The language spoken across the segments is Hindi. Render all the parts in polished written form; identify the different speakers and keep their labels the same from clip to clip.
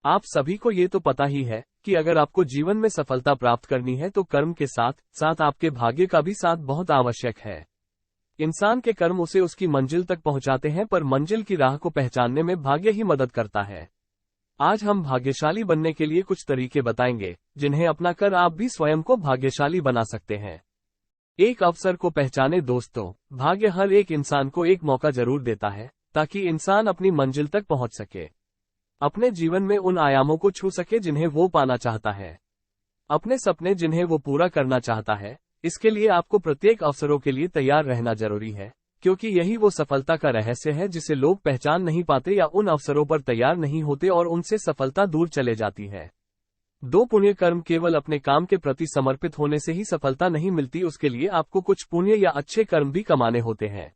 Speaker 1: आप सभी को ये तो पता ही है कि अगर आपको जीवन में सफलता प्राप्त करनी है तो कर्म के साथ साथ आपके भाग्य का भी साथ बहुत आवश्यक है। इंसान के कर्म उसे उसकी मंजिल तक पहुंचाते हैं, पर मंजिल की राह को पहचानने में भाग्य ही मदद करता है। आज हम भाग्यशाली बनने के लिए कुछ तरीके बताएंगे, जिन्हें अपनाकर आप भी स्वयं को भाग्यशाली बना सकते हैं। एक अवसर को पहचाने दोस्तों, भाग्य हर एक इंसान को एक मौका जरूर देता है ताकि इंसान अपनी मंजिल तक पहुंच सके, अपने जीवन में उन आयामों को छू सके जिन्हें वो पाना चाहता है, अपने सपने जिन्हें वो पूरा करना चाहता है। इसके लिए आपको प्रत्येक अवसरों के लिए तैयार रहना जरूरी है, क्योंकि यही वो सफलता का रहस्य है जिसे लोग पहचान नहीं पाते या उन अवसरों पर तैयार नहीं होते और उनसे सफलता दूर चले जाती है। 2 पुण्य कर्म केवल अपने काम के प्रति समर्पित होने से ही सफलता नहीं मिलती, उसके लिए आपको कुछ पुण्य या अच्छे कर्म भी कमाने होते हैं।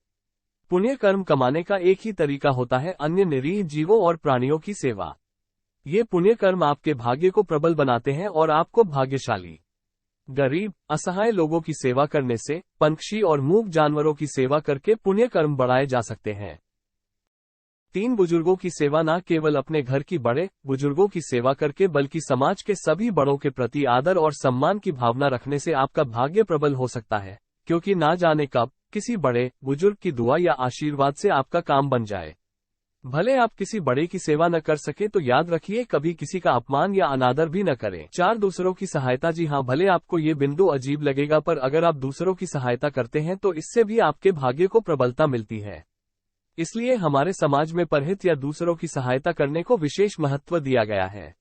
Speaker 1: पुण्य कर्म कमाने का एक ही तरीका होता है, अन्य निरीह जीवों और प्राणियों की सेवा। ये पुण्य कर्म आपके भाग्य को प्रबल बनाते हैं और आपको भाग्यशाली, गरीब, असहाय लोगों की सेवा करने से, पंछी और मूक जानवरों की सेवा करके पुण्य कर्म बढ़ाए जा सकते हैं। 3 बुजुर्गों की सेवा, न केवल अपने घर की बड़े बुजुर्गों की सेवा करके बल्कि समाज के सभी बड़ों के प्रति आदर और सम्मान की भावना रखने से आपका भाग्य प्रबल हो सकता है, क्योंकि ना जाने कब किसी बड़े बुजुर्ग की दुआ या आशीर्वाद से आपका काम बन जाए। भले आप किसी बड़े की सेवा न कर सके तो याद रखिए, कभी किसी का अपमान या अनादर भी न करें। 4 दूसरों की सहायता। जी हाँ, भले आपको ये बिंदु अजीब लगेगा, पर अगर आप दूसरों की सहायता करते हैं तो इससे भी आपके भाग्य को प्रबलता मिलती है। इसलिए हमारे समाज में परहित या दूसरों की सहायता करने को विशेष महत्व दिया गया है।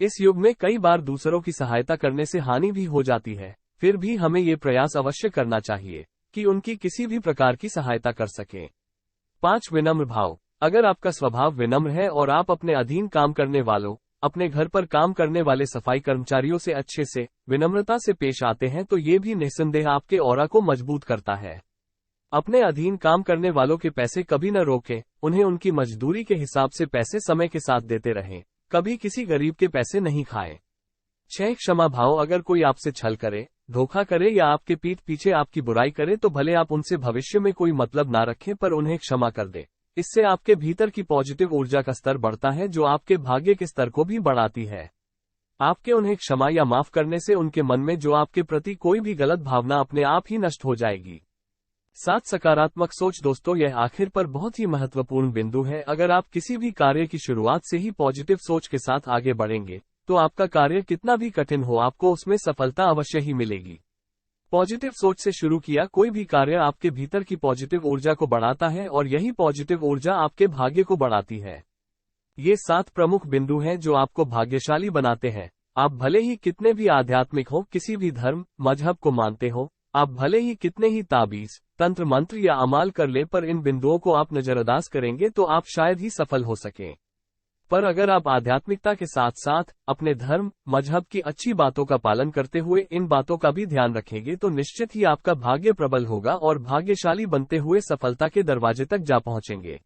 Speaker 1: इस युग में कई बार दूसरों की सहायता करने से हानि भी हो जाती है, फिर भी हमें ये प्रयास अवश्य करना चाहिए कि उनकी किसी भी प्रकार की सहायता कर सकें। 5 विनम्र भाव। अगर आपका स्वभाव विनम्र है और आप अपने अधीन काम करने वालों, अपने घर पर काम करने वाले सफाई कर्मचारियों से अच्छे से विनम्रता से पेश आते हैं तो ये भी निस्संदेह आपके ऑरा को मजबूत करता है। अपने अधीन काम करने वालों के पैसे कभी न रोकें, उन्हें उनकी मजदूरी के हिसाब से पैसे समय के साथ देते रहें, कभी किसी गरीब के पैसे नहीं खाएं। 6 क्षमा भाव। अगर कोई आपसे छल करे, धोखा करे या आपके पीठ पीछे आपकी बुराई करे तो भले आप उनसे भविष्य में कोई मतलब ना रखें, पर उन्हें क्षमा कर दे। इससे आपके भीतर की पॉजिटिव ऊर्जा का स्तर बढ़ता है, जो आपके भाग्य के स्तर को भी बढ़ाती है। आपके उन्हें क्षमा या माफ करने से उनके मन में जो आपके प्रति कोई भी गलत भावना अपने आप ही नष्ट हो जाएगी। 7 सकारात्मक सोच। दोस्तों, यह आखिर पर बहुत ही महत्वपूर्ण बिंदु है। अगर आप किसी भी कार्य की शुरुआत से ही पॉजिटिव सोच के साथ आगे बढ़ेंगे तो आपका कार्य कितना भी कठिन हो, आपको उसमें सफलता अवश्य ही मिलेगी। पॉजिटिव सोच से शुरू किया कोई भी कार्य आपके भीतर की पॉजिटिव ऊर्जा को बढ़ाता है और यही पॉजिटिव ऊर्जा आपके भाग्य को बढ़ाती है। ये 7 प्रमुख बिंदु हैं जो आपको भाग्यशाली बनाते हैं। आप भले ही कितने भी आध्यात्मिक हो, किसी भी धर्म मजहब को मानते हो, आप भले ही कितने ही ताबीज, तंत्र मंत्र या अमाल कर ले, पर इन बिंदुओं को आप नजरअंदाज करेंगे तो आप शायद ही सफल हो सकें। पर अगर आप आध्यात्मिकता के साथ साथ अपने धर्म मजहब की अच्छी बातों का पालन करते हुए इन बातों का भी ध्यान रखेंगे तो निश्चित ही आपका भाग्य प्रबल होगा और भाग्यशाली बनते हुए सफलता के दरवाजे तक जा पहुंचेंगे।